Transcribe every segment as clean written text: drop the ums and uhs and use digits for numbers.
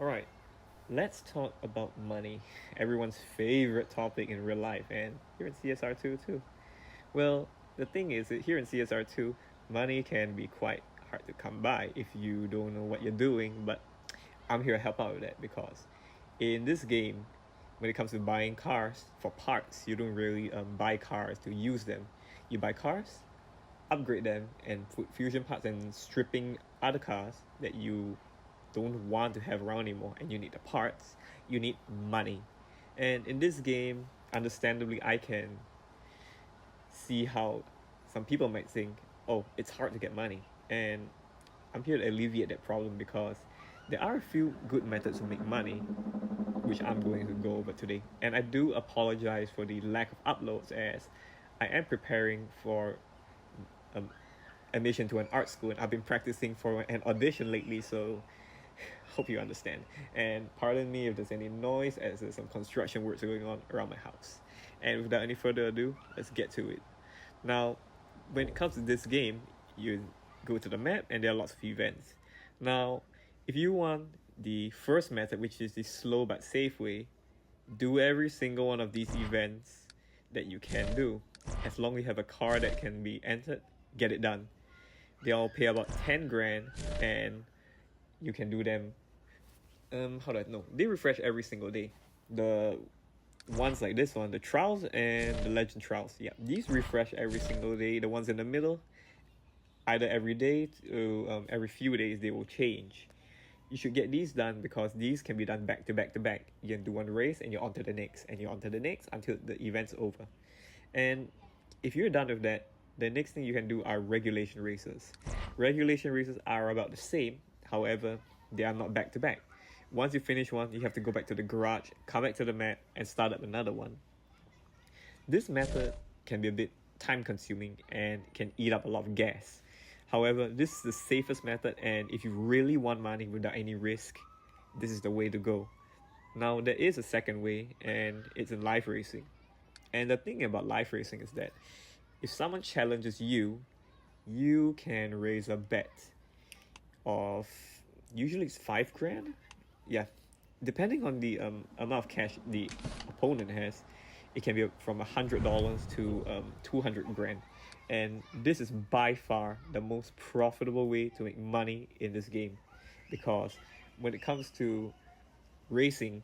Alright, let's talk about money. Everyone's favorite topic in real life and here in CSR2 too. Well, the thing is that here in CSR2, money can be quite hard to come by if you don't know what you're doing, but I'm here to help out with that because in this game, when it comes to buying cars for parts, you don't really buy cars to use them. You buy cars, upgrade them, and put fusion parts and stripping other cars that you don't want to have around anymore, and you need the parts, you need money. And in this game, understandably, I can see how some people might think, oh, it's hard to get money. And I'm here to alleviate that problem because there are a few good methods to make money, which I'm going to go over today. And I do apologize for the lack of uploads as I am preparing for um, admission to an art school and I've been practicing for an audition lately, so hope you understand. And pardon me if there's any noise as there's some construction works going on around my house. And without any further ado, let's get to it. Now, when it comes to this game, you go to the map and there are lots of events. Now, if you want the first method, which is the slow but safe way, do every single one of these events that you can do. As long as you have a car that can be entered, get it done. They all pay about 10 grand and you can do them. How do I know? They refresh every single day. The ones like this one, the trials and the legend trials, yeah, these refresh every single day. The ones in the middle, either every day to every few days, they will change. You should get these done because these can be done back to back to back. You can do one race and you're on to the next and you're on to the next until the event's over. And if you're done with that, the next thing you can do are regulation races. Regulation races are about the same, however, they are not back to back. Once you finish one, you have to go back to the garage, come back to the map, and start up another one. This method can be a bit time consuming and can eat up a lot of gas. However, this is the safest method, and if you really want money without any risk, this is the way to go. Now, there is a second way, and it's in live racing. And the thing about live racing is that if someone challenges you, you can raise a bet of usually it's 5 grand. Yeah, depending on the amount of cash the opponent has, it can be from $100 to 200 grand. And this is by far the most profitable way to make money in this game because when it comes to racing,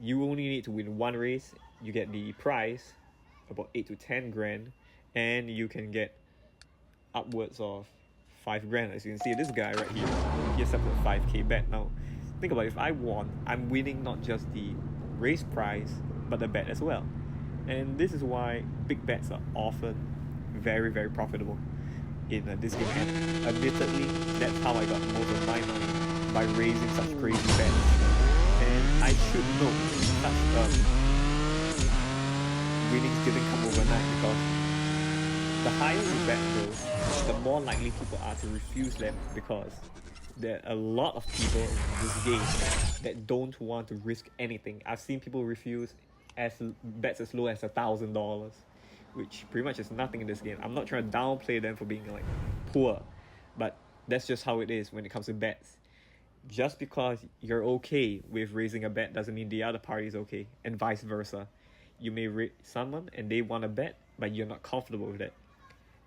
you only need to win one race. You get the prize, about 8 to 10 grand, and you can get upwards of 5 grand. As you can see, this guy right here, he accepted a 5k bet. Now, think about it, if I won, I'm winning not just the race prize, but the bet as well. And this is why big bets are often very, very profitable in this game. And admittedly, that's how I got most of my money, by raising such crazy bets. And I should note, such winnings didn't come overnight because the higher the bet goes, the more likely people are to refuse them because there are a lot of people in this game that don't want to risk anything. I've seen people refuse as bets as low as $1,000, which pretty much is nothing in this game. I'm not trying to downplay them for being like poor, but that's just how it is when it comes to bets. Just because you're okay with raising a bet doesn't mean the other party is okay, and vice versa. You may raise someone and they want a bet, but you're not comfortable with it.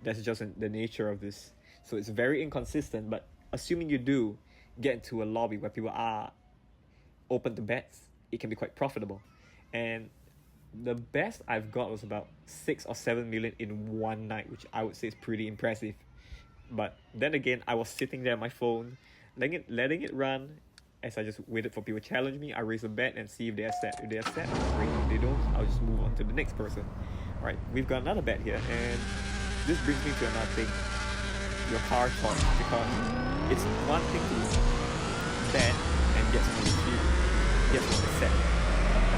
That's just the nature of this. So it's very inconsistent, but assuming you do get into a lobby where people are open to bets, it can be quite profitable. And the best I've got was about 6 or 7 million in one night, which I would say is pretty impressive. But then again, I was sitting there on my phone, letting it run. As I just waited for people to challenge me, I raise a bet and see if they accept. If they accept, great. If they don't, I'll just move on to the next person. Alright, we've got another bet here, and this brings me to another thing. Your car choice, because it's one thing to bet and get someone to shoot, get someone to set.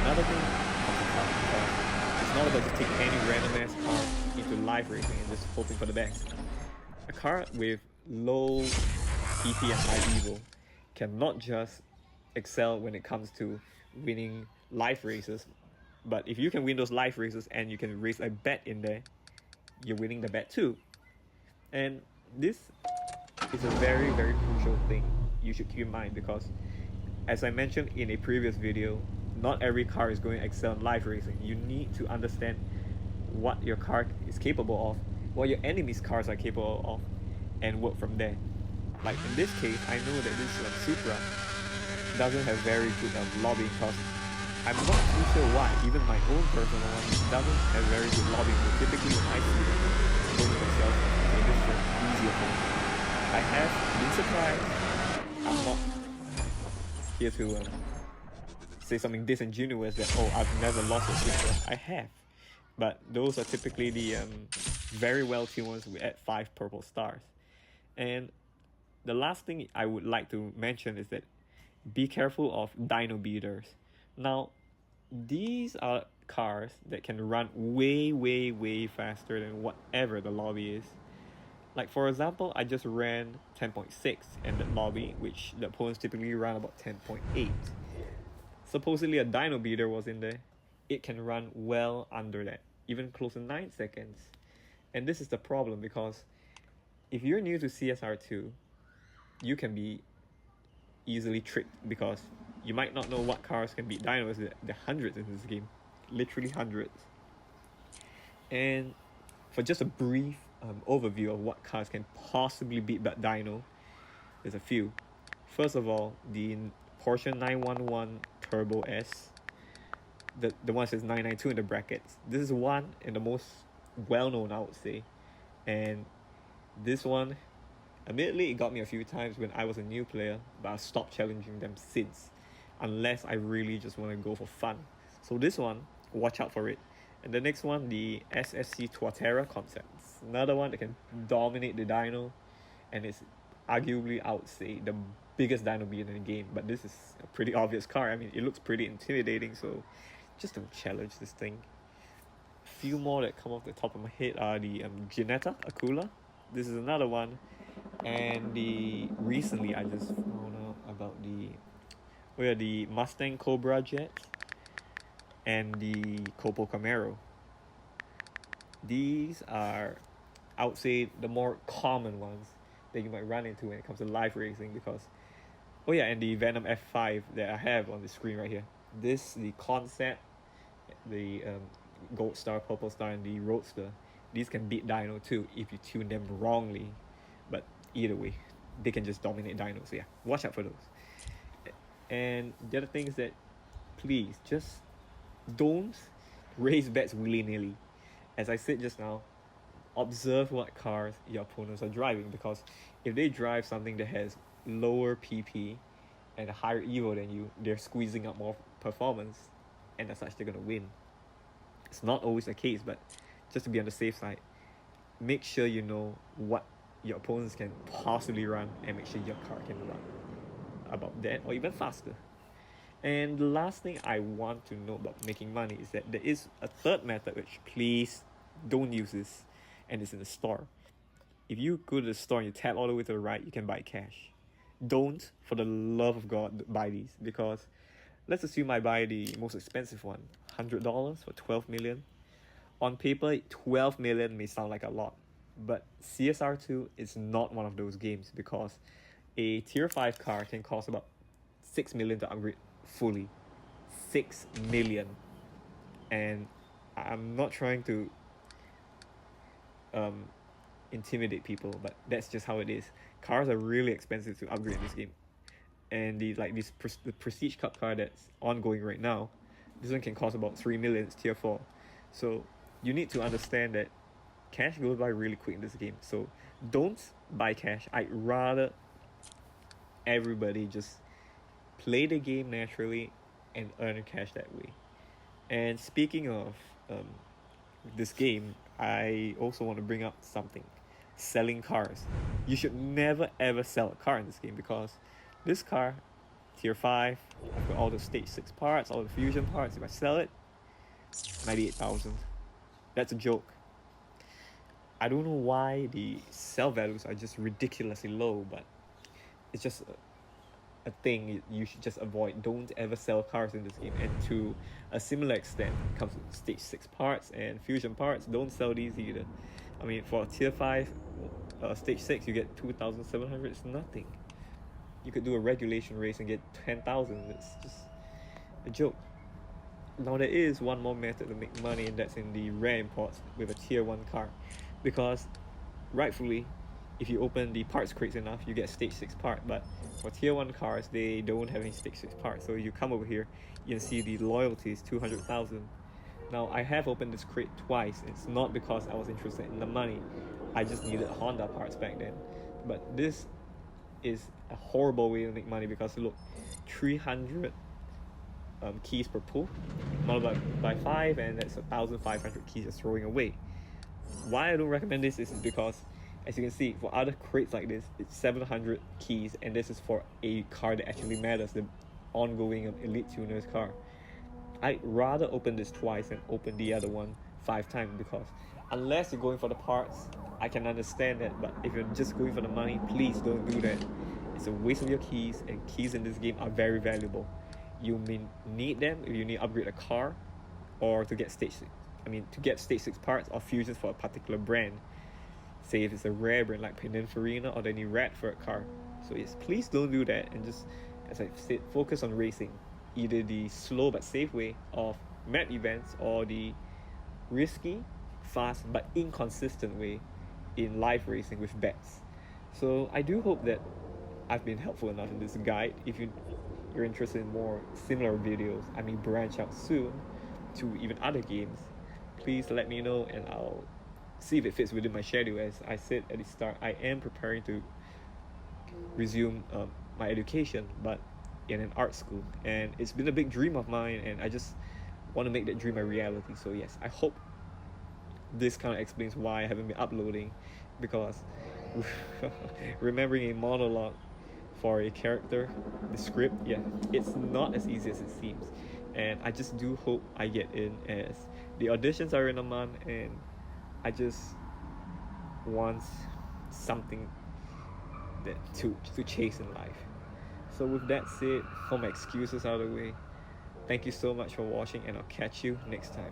Another thing comes to car, because it's not about just taking any random ass car into live racing and just hoping for the best. A car with low EP and high EVO can not just excel when it comes to winning live races, but if you can win those live races and you can raise a bet in there, you're winning the bet too. And this is a very, very crucial thing you should keep in mind because As I mentioned in a previous video, not every car is going to excel in live racing. You need to understand what your car is capable of, what your enemy's cars are capable of, and work from there. Like in this case, I know that this Supra doesn't have very good lobbying because I'm not too sure why. Even my own personal one doesn't have very good lobbying. So typically when I see them, I'm going to myself, okay, this is an easier for me. I have been surprised. I'm not here to say something disingenuous that, oh, I've never lost a Supra. I have. But those are typically the very well-tuned ones at 5 purple stars. And the last thing I would like to mention is that be careful of dyno beaters. Now, these are cars that can run way, way, way faster than whatever the lobby is. Like for example, I just ran 10.6 in the lobby, which the opponents typically run about 10.8. Supposedly a dyno beater was in there. It can run well under that, even close to 9 seconds. And this is the problem because if you're new to CSR2, you can be easily tricked because you might not know what cars can beat dynos. There are hundreds in this game, literally hundreds. And for just a brief overview of what cars can possibly beat that dyno, there's a few. First of all, the Porsche 911 Turbo S, the one that says 992 in the brackets. This is one and the most well-known, I would say. And this one, admittedly, it got me a few times when I was a new player, but I've stopped challenging them since, unless I really just want to go for fun. So this one, watch out for it. And the next one, the SSC Tuatera Concepts. Another one that can dominate the dyno, and it's arguably, I would say, the biggest dyno beat in the game. But this is a pretty obvious car. I mean, it looks pretty intimidating, so just don't challenge this thing. A few more that come off the top of my head are the Ginetta Acula. This is another one. And recently I just found out about the Mustang Cobra Jet and the Copo Camaro. These are, I would say, the more common ones that you might run into when it comes to live racing because, oh yeah, and the Venom F5 that I have on the screen right here. This, the Concept, the Gold Star, Purple Star, and the Roadster. These can beat dyno too if you tune them wrongly. But either way, they can just dominate dynos. So yeah, watch out for those. And the other thing is that please just don't raise bets willy-nilly. As I said just now, observe what cars your opponents are driving, because if they drive something that has lower PP and a higher EVO than you, they're squeezing up more performance, and as such they're going to win. It's not always the case, but just to be on the safe side, make sure you know what your opponents can possibly run and make sure your car can run about that or even faster. And the last thing I want to know about making money is that there is a third method, which please don't use this, and it's in the store. If you go to the store and you tap all the way to the right, you can buy cash. Don't, for the love of God, buy these, because let's assume I buy the most expensive one, $100 for 12 million. On paper, 12 million may sound like a lot, but CSR2 is not one of those games, because a tier 5 car can cost about 6 million to upgrade fully. 6 million. And I'm not trying to intimidate people, but that's just how it is. Cars are really expensive to upgrade in this game. And the Prestige Cup car that's ongoing right now, this one can cost about 3 million, it's tier 4. So you need to understand that cash goes by really quick in this game. So don't buy cash. I'd rather everybody just play the game naturally and earn cash that way. And speaking of this game, I also want to bring up something. Selling cars. You should never ever sell a car in this game, because this car, tier 5, I've got all the stage 6 parts, all the fusion parts. If I sell it, 98,000. That's a joke. I don't know why the sell values are just ridiculously low, but it's just a thing you should just avoid. Don't ever sell cars in this game. And to a similar extent, it comes with stage 6 parts and fusion parts. Don't sell these either. I mean, for tier 5 stage 6 you get 2,700. It's nothing. you could do a regulation race and get 10,000. It's just a joke. Now there is one more method to make money, and that's in the rare imports with a tier 1 car, because rightfully, if you open the parts crates enough, you get stage 6 part. But for tier 1 cars, they don't have any stage 6 parts. So you come over here, you can see the loyalty is 200,000. Now I have opened this crate twice. It's not because I was interested in the money, I just needed Honda parts back then. But this is a horrible way to make money, because look, 300 keys per pull, multiplied by 5, and that's 1,500 keys you're throwing away. Why I don't recommend this is because, as you can see, for other crates like this, it's 700 keys, and this is for a car that actually matters, the ongoing Elite Tuner's car. I'd rather open this twice and open the other one 5 times, because unless you're going for the parts, I can understand that, but if you're just going for the money, please don't do that. It's a waste of your keys, and keys in this game are very valuable. You may need them if you need to upgrade a car, or to get stage 6 parts or fusions for a particular brand. Say if it's a rare brand like Pininfarina, or they need Radford car. So yes, please don't do that, and just, as I said, focus on racing. Either the slow but safe way of map events, or the risky, fast but inconsistent way in live racing with bets. So I do hope that I've been helpful enough in this guide. If you're interested in more similar videos, I may branch out soon to even other games, please let me know, and I'll see if it fits within my schedule. As I said at the start, I am preparing to resume my education, but in an art school, and it's been a big dream of mine, and I just want to make that dream a reality. So yes, I hope this kind of explains why I haven't been uploading, because remembering a monologue for a character, the script, yeah, it's not as easy as it seems, and I just do hope I get in, as the auditions are in a month, and I just want something that to chase in life. So with that said, all my excuses out of the way, thank you so much for watching, and I'll catch you next time.